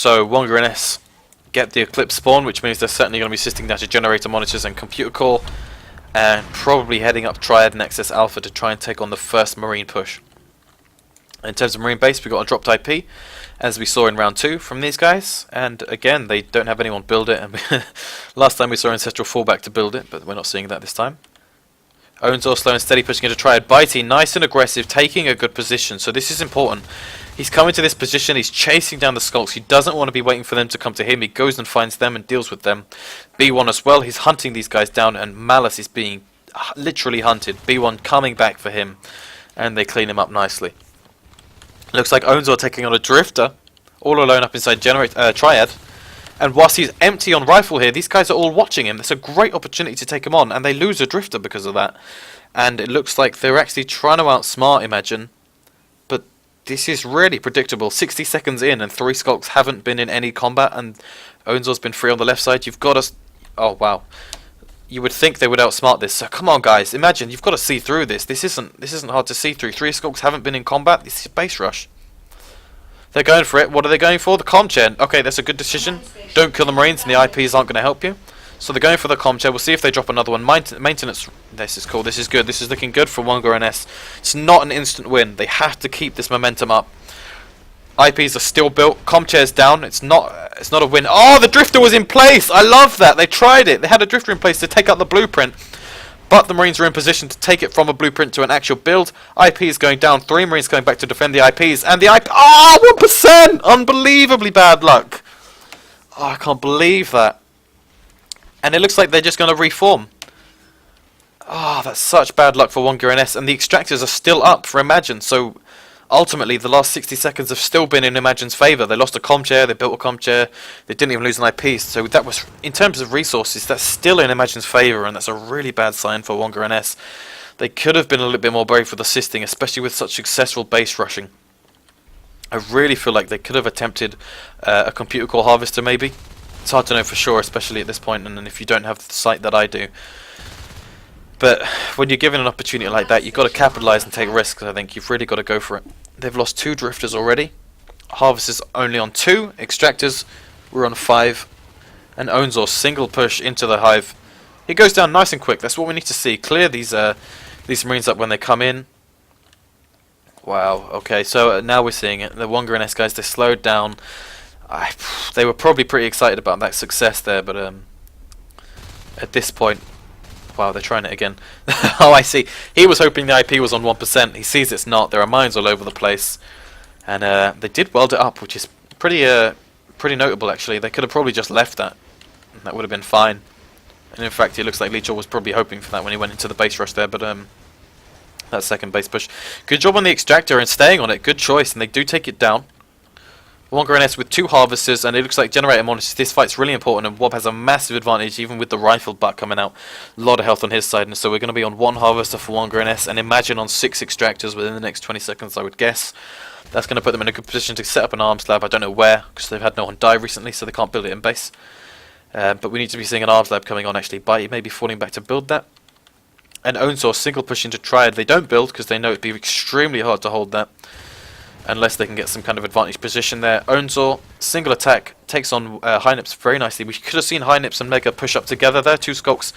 So WongaNS get the Eclipse spawn, which means they're certainly going to be sitting down to generator monitors and computer core, and probably heading up Triad and Excess Alpha to try and take on the first Marine push. In terms of Marine base, we got a dropped IP, as we saw in round 2 from these guys, and again, they don't have anyone build it, and last time we saw Ancestral fallback to build it, but we're not seeing that this time. Owensor slow and steady pushing into Triad. Bitey, nice and aggressive, taking a good position, so this is important. He's coming to this position, he's chasing down the Skulks, he doesn't want to be waiting for them to come to him, he goes and finds them and deals with them. B1 as well, he's hunting these guys down, and Malice is being literally hunted. B1 coming back for him, and they clean him up nicely. Looks like Owensor taking on a Drifter, all alone up inside Triad. And whilst he's empty on rifle here, these guys are all watching him. It's a great opportunity to take him on, and they lose a Drifter because of that. And it looks like they're actually trying to outsmart Imagine. But this is really predictable. 60 seconds in, and 3 Skulks haven't been in any combat, and Owensor's been free on the left side. You've got to... Oh, wow. You would think they would outsmart this. So come on, guys. Imagine, you've got to see through this. This isn't hard to see through. 3 Skulks haven't been in combat. This is base rush. They're going for it. What are they going for? The comm chair. Okay, that's a good decision. Don't kill the Marines, and the IPs aren't going to help you. So they're going for the comm chair. We'll see if they drop another one. Maintenance. This is cool. This is good. This is looking good for WongaNS. It's not an instant win. They have to keep this momentum up. IPs are still built. Comm chair's down. It's not a win. Oh, the Drifter was in place. I love that. They tried it. They had a Drifter in place to take out the blueprint. But the Marines are in position to take it from a blueprint to an actual build. IP is going down. 3 Marines going back to defend the IPs. And the IP... Oh, 1%! Unbelievably bad luck. Oh, I can't believe that. And it looks like they're just going to reform. Oh, that's such bad luck for WongaNS. And the extractors are still up for Imagine. So, ultimately, the last 60 seconds have still been in Imagine's favour. They lost a comm chair, they built a comm chair, they didn't even lose an IP. So that was, in terms of resources, that's still in Imagine's favour, and that's a really bad sign for WongaNS. They could have been a little bit more brave with assisting, especially with such successful base rushing. I really feel like they could have attempted a computer core harvester, maybe. It's hard to know for sure, especially at this point, and if you don't have the sight that I do. But when you're given an opportunity like that, you've got to capitalise and take risks. I think you've really got to go for it. They've lost 2 Drifters already. Harvesters only on 2. Extractors were on 5. And Owensor single push into the hive. He goes down nice and quick. That's what we need to see. Clear these Marines up when they come in. Wow. Okay, so now we're seeing it. The WongaNS guys, they slowed down. They were probably pretty excited about that success there, but at this point... Wow, they're trying it again. Oh, I see. He was hoping the IP was on 1%. He sees it's not. There are mines all over the place. And they did weld it up, which is pretty notable, actually. They could have probably just left that. And that would have been fine. And in fact, it looks like Leechor was probably hoping for that when he went into the base rush there. But that second base push. Good job on the extractor and staying on it. Good choice. And they do take it down. WongaNS with 2 harvesters, and it looks like generator monitors. This fight's really important, and Wob has a massive advantage, even with the rifle butt coming out. A lot of health on his side, and so we're going to be on 1 harvester for WongaNS, and Imagine on 6 extractors within the next 20 seconds, I would guess. That's going to put them in a good position to set up an arms lab. I don't know where, because they've had no one die recently, so they can't build it in base. But we need to be seeing an arms lab coming on, actually. Bitey may be falling back to build that. And Owensor single push into Triad. They don't build, because they know it'd be extremely hard to hold that. Unless they can get some kind of advantage position there. Owensor, single attack, takes on Hynips very nicely. We could have seen Hynips and Mega push up together there, 2 Skulks,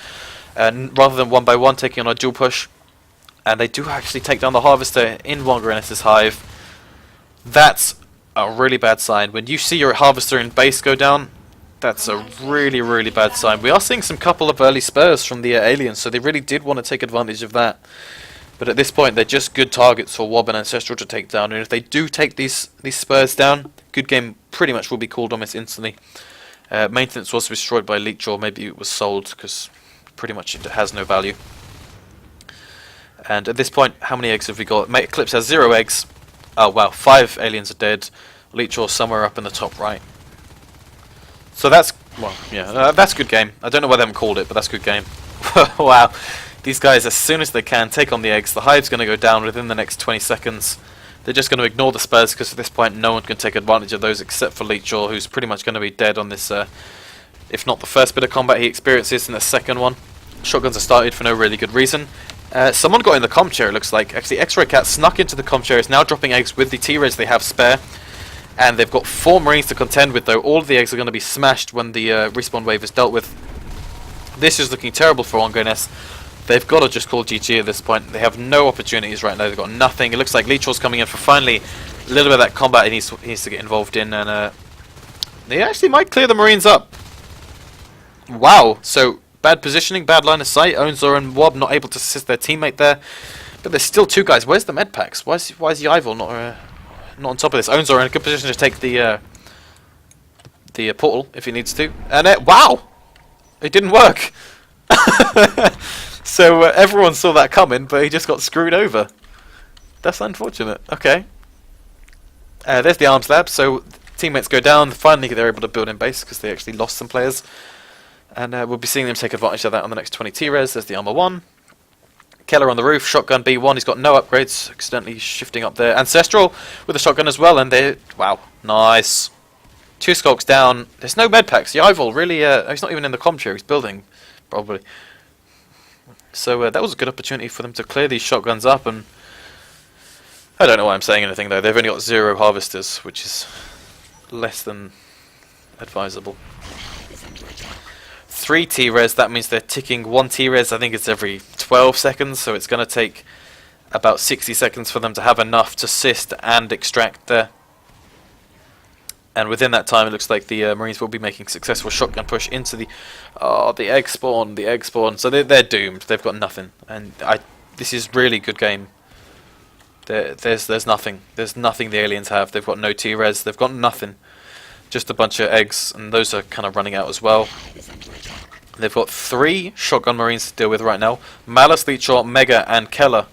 rather than 1 by 1 taking on a dual push. And they do actually take down the Harvester in WongaNS's hive. That's a really bad sign. When you see your Harvester in base go down, that's a really, really bad sign. We are seeing some couple of early spurs from the aliens, so they really did want to take advantage of that. But at this point, they're just good targets for Wob and Ancestral to take down. And if they do take these spurs down, good game pretty much will be called almost instantly. Maintenance was destroyed by Leech, or maybe it was sold, because pretty much it has no value. And at this point, how many eggs have we got? Eclipse has 0 eggs. Oh wow, 5 aliens are dead. Leech or somewhere up in the top right. So that's, well, yeah, that's good game. I don't know why they haven't called it, but that's good game. Wow. These guys, as soon as they can, take on the eggs. The hive's going to go down within the next 20 seconds. They're just going to ignore the spurs, because at this point no one can take advantage of those except for Leechor, who's pretty much going to be dead on this, if not the first bit of combat he experiences, in the second one. Shotguns are started for no really good reason. Someone got in the comm chair, it looks like. Actually, X-Ray Cat snuck into the comm chair, is now dropping eggs with the T-Res they have spare. And they've got 4 Marines to contend with, though. All of the eggs are going to be smashed when the respawn wave is dealt with. This is looking terrible for WongaNS. They've got to just call GG at this point. They have no opportunities right now. They've got nothing. It looks like Leechor's coming in for finally a little bit of that combat he needs to get involved in. And they actually might clear the Marines up. Wow. So, bad positioning, bad line of sight. Onzor and Wob not able to assist their teammate there. But there's still 2 guys. Where's the med packs? Why is Yvel not on top of this? Onzor in a good position to take the portal if he needs to. And wow! It didn't work. So everyone saw that coming, but he just got screwed over. That's unfortunate. Okay. There's the arms lab. So teammates go down. Finally, they're able to build in base because they actually lost some players. And we'll be seeing them take advantage of that on the next 20 T-res. There's the armor 1. Keller on the roof. Shotgun B1. He's got no upgrades. Accidentally shifting up there. Ancestral with a shotgun as well. And they wow, nice. 2 skulks down. There's no med packs. Yvel really. He's not even in the comm chair. He's building, probably. So that was a good opportunity for them to clear these shotguns up, and I don't know why I'm saying anything though. They've only got 0 harvesters, which is less than advisable. 3 T-res, that means they're ticking 1 T-res, I think it's every 12 seconds, so it's going to take about 60 seconds for them to have enough to assist and extract there. And within that time, it looks like the Marines will be making successful shotgun push into the egg spawn, So they're doomed. They've got nothing. And this is really good game. There's nothing. There's nothing the aliens have. They've got no T-res. They've got nothing. Just a bunch of eggs, and those are kind of running out as well. They've got 3 shotgun Marines to deal with right now. Malice, Leechor, Mega, and Keller.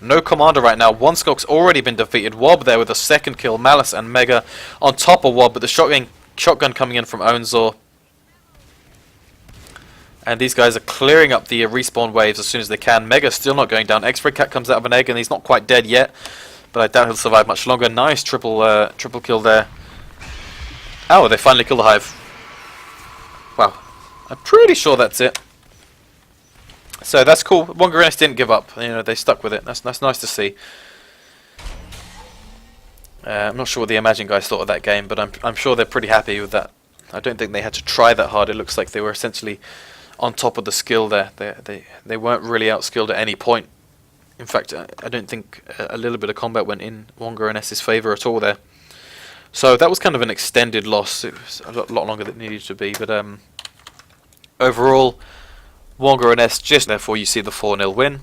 No commander right now. 1 Skulk's already been defeated. Wob there with a 2nd kill. Malice and Mega on top of Wob, but the shotgun coming in from Onzor. And these guys are clearing up the respawn waves as soon as they can. Mega's still not going down. X-Ray Cat comes out of an egg, and he's not quite dead yet, but I doubt he'll survive much longer. Nice triple kill there. Oh, they finally killed the hive. Wow. I'm pretty sure that's it. So that's cool. WongaNS didn't give up. You know, they stuck with it. That's nice to see. I'm not sure what the Imagine guys thought of that game, but I'm sure they're pretty happy with that. I don't think they had to try that hard. It looks like they were essentially on top of the skill there. They weren't really outskilled at any point. In fact, I don't think a little bit of combat went in WongaNS's favour at all there. So that was kind of an extended loss. It was a lot longer than it needed to be, but overall, WongaNS just therefore you see the 4-0 win,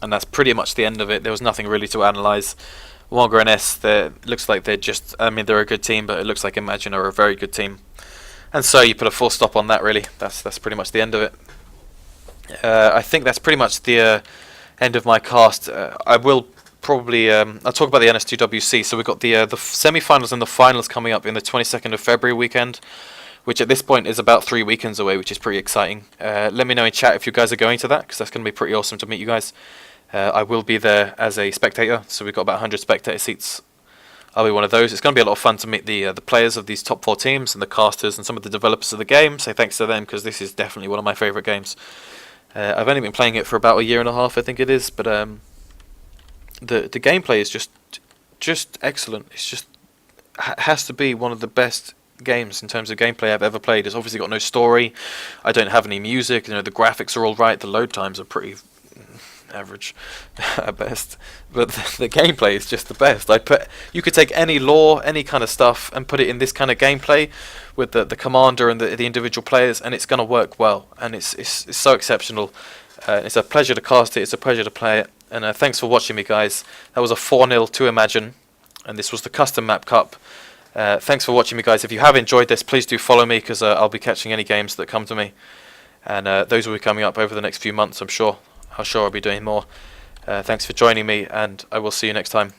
and that's pretty much the end of it. There was nothing really to analyse. WongaNS, looks like they're just, I mean, they're a good team, but it looks like Imagine are a very good team. And so you put a full stop on that, really. That's pretty much the end of it. I think that's pretty much the end of my cast. I will probably, I'll talk about the NS2WC. So we've got the semi-finals and the finals coming up in the 22nd of February weekend, which at this point is about 3 weekends away, which is pretty exciting. Let me know in chat if you guys are going to that, because that's going to be pretty awesome to meet you guys. I will be there as a spectator, so we've got about 100 spectator seats. I'll be one of those. It's going to be a lot of fun to meet the players of these top 4 teams and the casters and some of the developers of the game. Say thanks to them, because this is definitely one of my favourite games. I've only been playing it for about a year and a half, I think it is, but the gameplay is just excellent. It's just has to be one of the best games in terms of gameplay I've ever played. It's obviously got no story. I don't have any music. You know, the graphics are all right. The load times are pretty average at best, but the gameplay is just the best. You could take any lore, any kind of stuff, and put it in this kind of gameplay with the commander and the individual players, and it's going to work well. And it's so exceptional. It's a pleasure to cast it. It's a pleasure to play it. And thanks for watching me, guys. That was a 4-0 to Imagine, and this was the Custom Map Cup. Thanks for watching me, guys. If you have enjoyed this, please do follow me, because I'll be catching any games that come to me, and those will be coming up over the next few months, I'm sure. I'll be doing more. Thanks for joining me, and I will see you next time.